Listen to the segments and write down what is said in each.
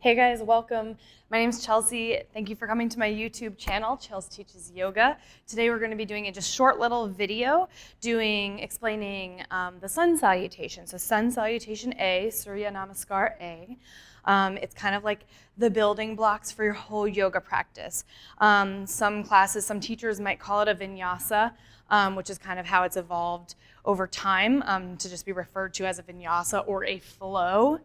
Hey guys, welcome. My name is Chelsea. Thank you for coming to my YouTube channel, Chels Teaches Yoga. Today we're going to be doing a just short little video explaining the Sun Salutation. So Sun Salutation A, Surya Namaskar A. It's kind of like the building blocks for your whole yoga practice. Some teachers might call it a vinyasa, which is kind of how it's evolved over time to just be referred to as a vinyasa or a flow.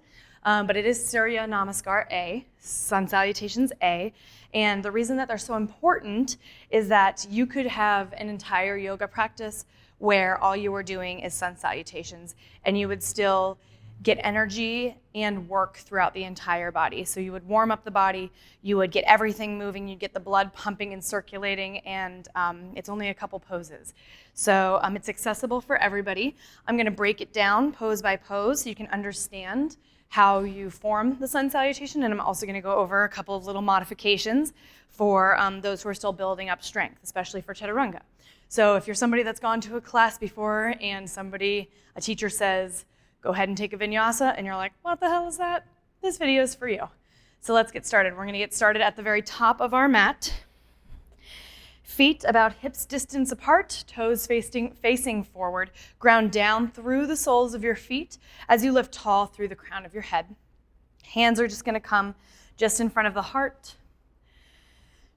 But it is Surya Namaskar A, Sun Salutations A, and the reason that they're so important is that you could have an entire yoga practice where all you were doing is Sun Salutations, and you would still get energy and work throughout the entire body. So you would warm up the body, you would get everything moving, you'd get the blood pumping and circulating, and it's only a couple poses. So it's accessible for everybody. I'm gonna break it down pose by pose so you can understand how you form the Sun Salutation, and I'm also going to go over a couple of little modifications for those who are still building up strength, especially for Chaturanga. So if you're somebody that's gone to a class before and a teacher says, go ahead and take a vinyasa, and you're like, what the hell is that? This video is for you. So let's get started. We're going to get started at the very top of our mat. Feet about hips distance apart, toes facing forward. Ground down through the soles of your feet as you lift tall through the crown of your head. Hands are just going to come just in front of the heart.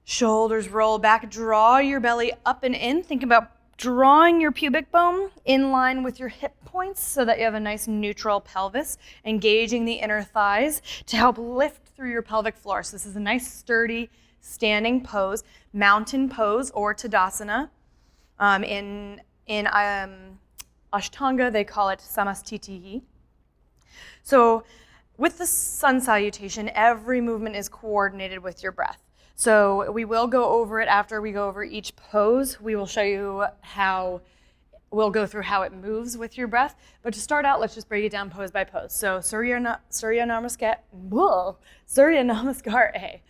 Shoulders roll back, draw your belly up and in. Think about drawing your pubic bone in line with your hip points so that you have a nice neutral pelvis, engaging the inner thighs to help lift through your pelvic floor. So this is a nice sturdy standing pose, mountain pose or Tadasana. In Ashtanga, they call it Samastitihi. So with the Sun Salutation, every movement is coordinated with your breath. So we will go over it after we go over each pose. We will show you we'll go through how it moves with your breath. But to start out, let's just break it down pose by pose. So Surya Namaskar A.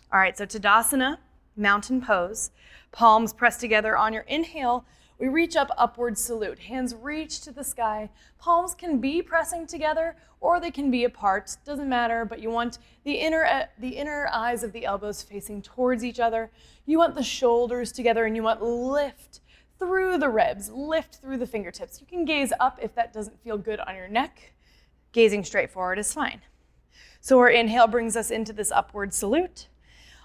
All right, so Tadasana, mountain pose, palms pressed together on your inhale. We reach up, upward salute. Hands reach to the sky. Palms can be pressing together or they can be apart. Doesn't matter, but you want the inner eyes of the elbows facing towards each other. You want the shoulders together and you want lift through the ribs, lift through the fingertips. You can gaze up if that doesn't feel good on your neck. Gazing straight forward is fine. So our inhale brings us into this upward salute.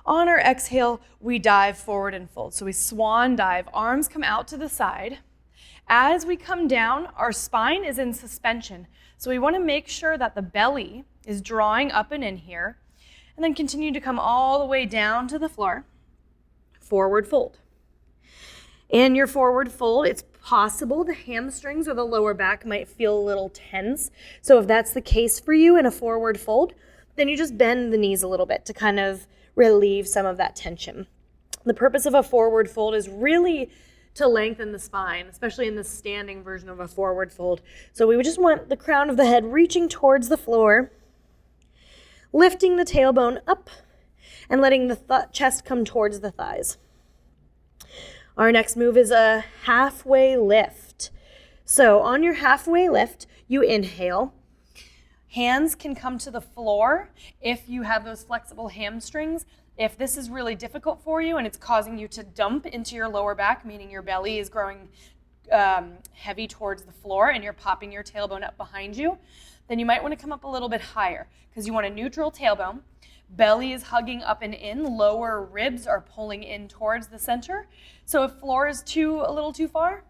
On our exhale, we dive forward and fold. So we swan dive, arms come out to the side. As we come down, our spine is in suspension. So we want to make sure that the belly is drawing up and in here, and then continue to come all the way down to the floor. Forward fold. In your forward fold, it's possible the hamstrings or the lower back might feel a little tense. So if that's the case for you in a forward fold, then you just bend the knees a little bit to kind of relieve some of that tension. The purpose of a forward fold is really to lengthen the spine, especially in the standing version of a forward fold. So we would just want the crown of the head reaching towards the floor, lifting the tailbone up, and letting the chest come towards the thighs. Our next move is a halfway lift. So on your halfway lift, you inhale. Hands can come to the floor if you have those flexible hamstrings. If this is really difficult for you and it's causing you to dump into your lower back, meaning your belly is growing heavy towards the floor and you're popping your tailbone up behind you, then you might want to come up a little bit higher because you want a neutral tailbone. Belly is hugging up and in, lower ribs are pulling in towards the center. So if floor is a little too far,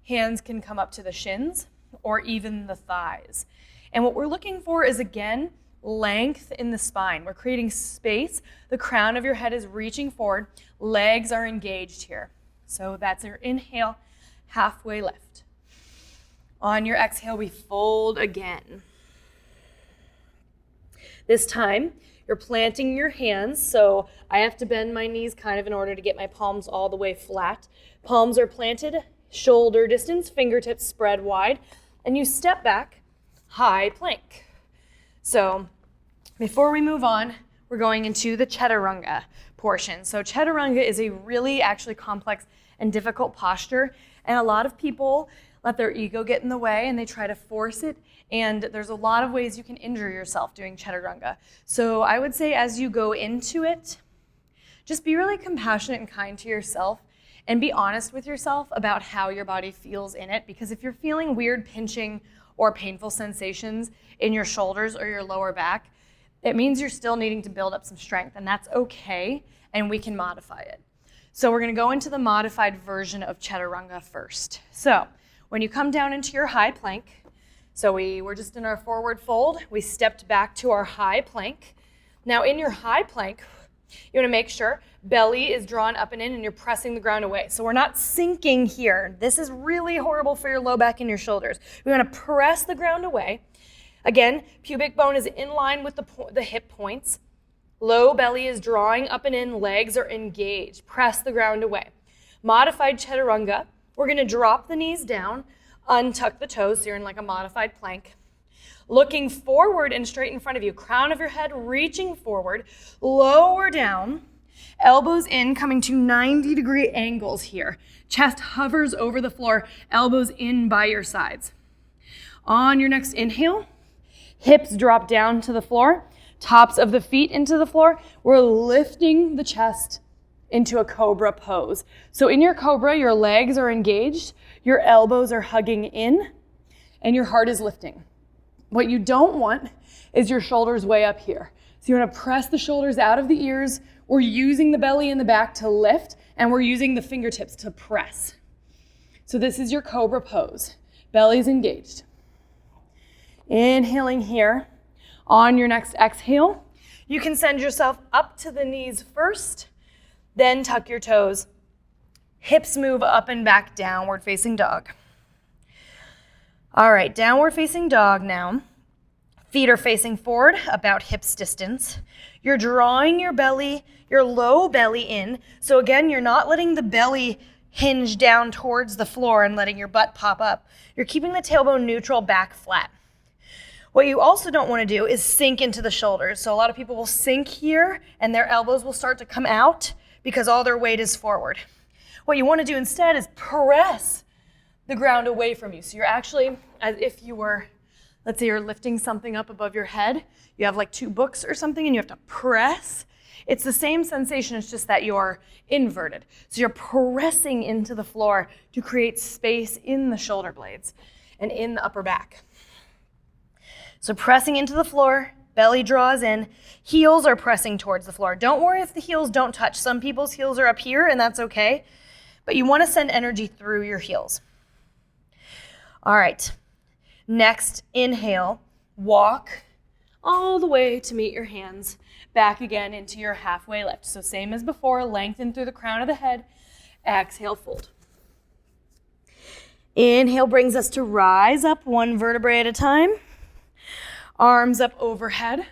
hands can come up to the shins or even the thighs. And what we're looking for is, again, length in the spine. We're creating space. The crown of your head is reaching forward. Legs are engaged here. So that's your inhale, halfway lift. On your exhale, we fold again. This time, you're planting your hands. So I have to bend my knees kind of in order to get my palms all the way flat. Palms are planted, shoulder distance, fingertips spread wide, and you step back. High plank. So before we move on, we're going into the Chaturanga portion. So Chaturanga is a really actually complex and difficult posture, and a lot of people let their ego get in the way and they try to force it. And there's a lot of ways you can injure yourself doing chaturanga. So I would say as you go into it, just be really compassionate and kind to yourself and be honest with yourself about how your body feels in it. Because if you're feeling weird pinching or painful sensations in your shoulders or your lower back, it means you're still needing to build up some strength, and that's okay, and we can modify it. So we're gonna go into the modified version of chaturanga first. So when you come down into your high plank, so we were just in our forward fold, we stepped back to our high plank. Now in your high plank, you wanna make sure belly is drawn up and in and you're pressing the ground away. So we're not sinking here. This is really horrible for your low back and your shoulders. We wanna press the ground away. Again, pubic bone is in line with the hip points. Low belly is drawing up and in, legs are engaged. Press the ground away. Modified chaturanga, we're gonna drop the knees down, untuck the toes, so you're in like a modified plank. Looking forward and straight in front of you, crown of your head reaching forward, lower down, elbows in, coming to 90-degree angles here. Chest hovers over the floor, elbows in by your sides. On your next inhale, hips drop down to the floor, tops of the feet into the floor. We're lifting the chest into a cobra pose. So in your cobra, your legs are engaged, your elbows are hugging in, and your heart is lifting. What you don't want is your shoulders way up here. So you want to press the shoulders out of the ears. We're using the belly and the back to lift, and we're using the fingertips to press. So this is your cobra pose. Belly's engaged. Inhaling here. On your next exhale, you can send yourself up to the knees first, then tuck your toes. Hips move up and back, downward facing dog. All right, downward facing dog now. Feet are facing forward, about hips distance. You're drawing your belly, your low belly in. So again, you're not letting the belly hinge down towards the floor and letting your butt pop up. You're keeping the tailbone neutral, back flat. What you also don't want to do is sink into the shoulders. So a lot of people will sink here and their elbows will start to come out because all their weight is forward. What you want to do instead is press the ground away from you. So you're actually, as if you were, let's say you're lifting something up above your head. You have like 2 books or something and you have to press. It's the same sensation, it's just that you're inverted. So you're pressing into the floor to create space in the shoulder blades and in the upper back. So pressing into the floor, belly draws in, heels are pressing towards the floor. Don't worry if the heels don't touch. Some people's heels are up here and that's okay, but you want to send energy through your heels. All right, next inhale, walk all the way to meet your hands, back again into your halfway lift. So same as before, lengthen through the crown of the head, exhale, fold. Inhale brings us to rise up 1 vertebrae at a time. Arms up overhead.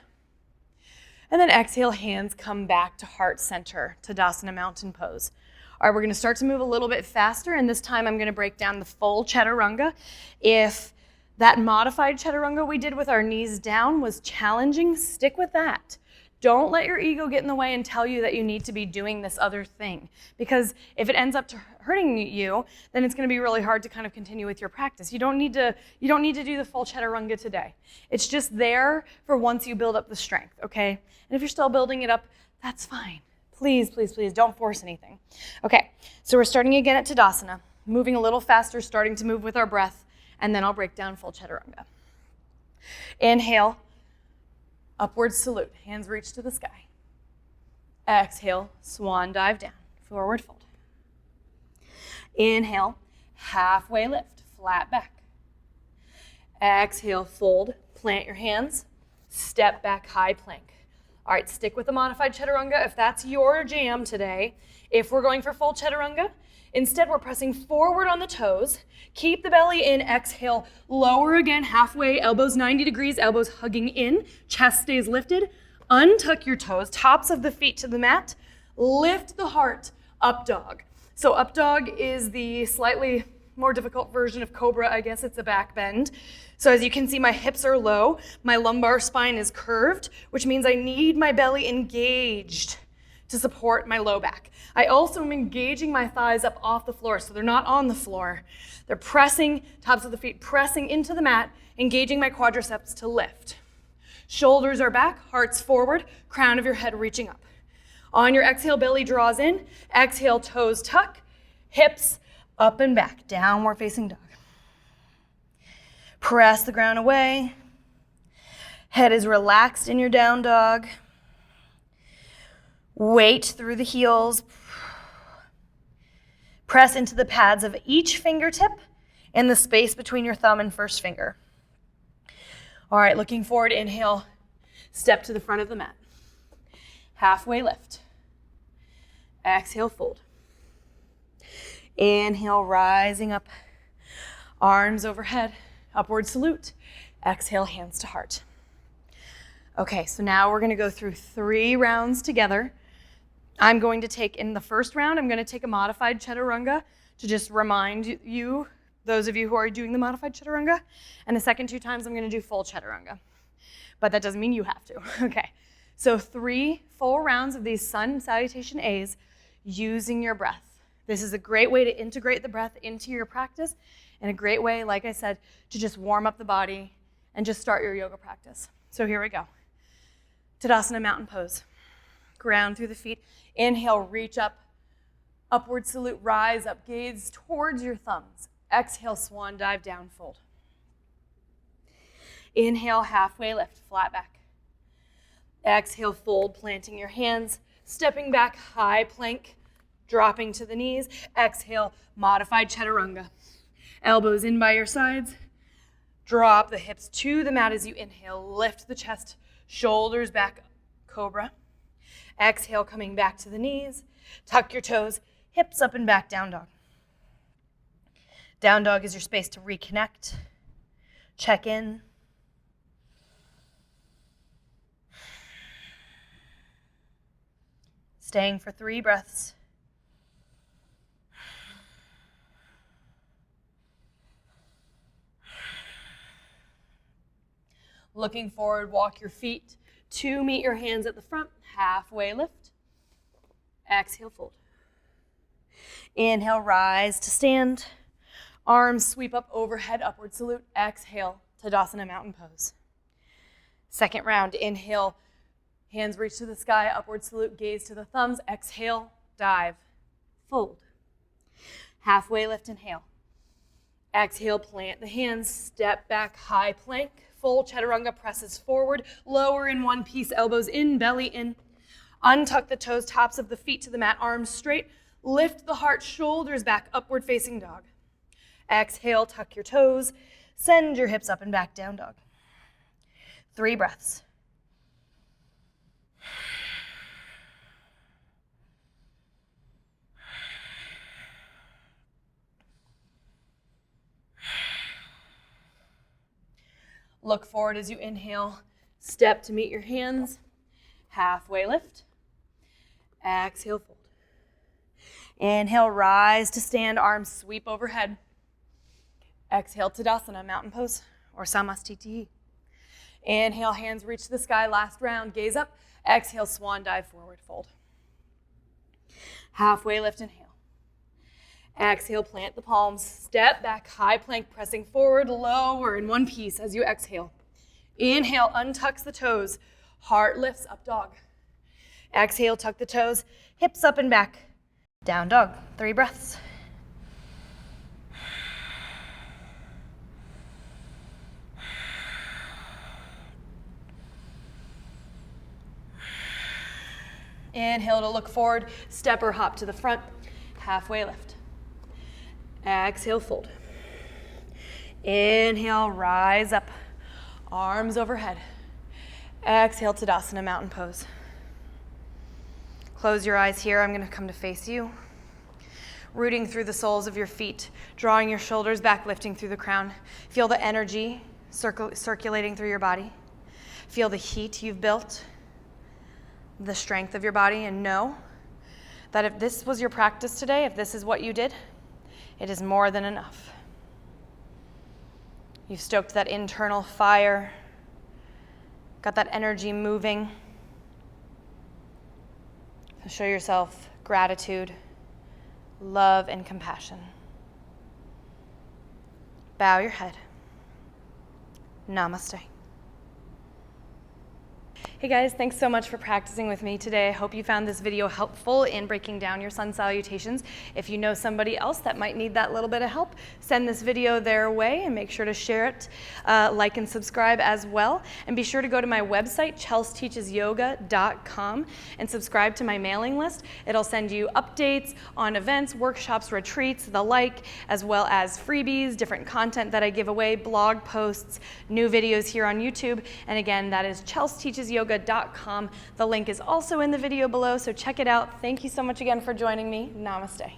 And then exhale, hands come back to heart center, Tadasana mountain pose. All right, we're gonna start to move a little bit faster, and this time I'm gonna break down the full chaturanga. If that modified chaturanga we did with our knees down was challenging, stick with that. Don't let your ego get in the way and tell you that you need to be doing this other thing. Because if it ends up hurting you, then it's going to be really hard to kind of continue with your practice. You don't need to do the full chaturanga today. It's just there for once you build up the strength, okay? And if you're still building it up, that's fine. Please, please, please don't force anything. Okay, so we're starting again at Tadasana, moving a little faster, starting to move with our breath, and then I'll break down full chaturanga. Inhale. Upward salute, hands reach to the sky. Exhale, swan dive down, forward fold. Inhale, halfway lift, flat back. Exhale, fold, plant your hands, step back, high plank. All right, stick with the modified chaturanga if that's your jam today. If we're going for full chaturanga, instead we're pressing forward on the toes. Keep the belly in, exhale, lower again, halfway, elbows 90 degrees, elbows hugging in, chest stays lifted. Untuck your toes, tops of the feet to the mat. Lift the heart, up dog. So up dog is the slightly more difficult version of cobra, I guess it's a back bend. So as you can see, my hips are low, my lumbar spine is curved, which means I need my belly engaged to support my low back. I also am engaging my thighs up off the floor, so they're not on the floor. They're pressing, tops of the feet pressing into the mat, engaging my quadriceps to lift. Shoulders are back, heart's forward, crown of your head reaching up. On your exhale, belly draws in. Exhale, toes tuck, hips up and back, downward facing dog. Press the ground away. Head is relaxed in your down dog. Weight through the heels. Press into the pads of each fingertip and the space between your thumb and first finger. All right, looking forward, inhale, step to the front of the mat. Halfway lift. Exhale, fold. Inhale, rising up, arms overhead, upward salute. Exhale, hands to heart. Okay, so now we're gonna go through 3 rounds together. I'm going to take, in the first round, I'm gonna take a modified chaturanga to just remind you, those of you who are doing the modified chaturanga, and the second 2 times I'm gonna do full chaturanga. But that doesn't mean you have to, okay. So 3 full rounds of these Sun Salutation A's using your breath. This is a great way to integrate the breath into your practice, and a great way, like I said, to just warm up the body and just start your yoga practice. So here we go. Tadasana mountain pose. Ground through the feet. Inhale, reach up. Upward salute, rise up, gaze towards your thumbs. Exhale, swan dive, down, fold. Inhale, halfway lift, flat back. Exhale, fold, planting your hands, stepping back, high plank, dropping to the knees. Exhale, modified chaturanga. Elbows in by your sides. Drop the hips to the mat as you inhale. Lift the chest, shoulders back, cobra. Exhale, coming back to the knees. Tuck your toes, hips up and back, down dog. Down dog is your space to reconnect, check in. Staying for 3 breaths. Looking forward, walk your feet to meet your hands at the front. Halfway lift. Exhale, fold. Inhale, rise to stand. Arms sweep up overhead, upward salute. Exhale, Tadasana mountain pose. Second round, inhale, hands reach to the sky, upward salute, gaze to the thumbs. Exhale, dive, fold. Halfway lift, inhale. Exhale, plant the hands, step back, high plank. Full chaturanga, presses forward, lower in one piece, elbows in, belly in. Untuck the toes, tops of the feet to the mat, arms straight. Lift the heart, shoulders back, upward facing dog. Exhale, tuck your toes, send your hips up and back, down dog. 3 breaths. Look forward as you inhale, step to meet your hands, halfway lift, exhale, fold. Inhale, rise to stand, arms sweep overhead. Exhale, Tadasana, mountain pose, or Samastiti. Inhale, hands reach to the sky, last round, gaze up. Exhale, swan dive, forward fold. Halfway lift, inhale. Exhale, plant the palms, step back, high plank, pressing forward, lower in one piece as you exhale. Inhale, untucks the toes, heart lifts, up dog. Exhale, tuck the toes, hips up and back, down dog. 3 breaths. Inhale to look forward, step or hop to the front, halfway lift. Exhale, fold. Inhale, rise up, arms overhead. Exhale, Tadasana, mountain pose. Close your eyes here. I'm going to come to face you. Rooting through the soles of your feet, drawing your shoulders back, lifting through the crown. Feel the energy circulating through your body. Feel the heat you've built, the strength of your body, and know that if this was your practice today, if this is what you did, it is more than enough. You've stoked that internal fire, got that energy moving. Show yourself gratitude, love, and compassion. Bow your head. Namaste. Hey guys, thanks so much for practicing with me today. I hope you found this video helpful in breaking down your sun salutations. If you know somebody else that might need that little bit of help, send this video their way and make sure to share it, like and subscribe as well. And be sure to go to my website, chelsteachesyoga.com, and subscribe to my mailing list. It'll send you updates on events, workshops, retreats, the like, as well as freebies, different content that I give away, blog posts, new videos here on YouTube. And again, that is chelsteachesyoga.com. The link is also in the video below, so check it out. Thank you so much again for joining me. Namaste.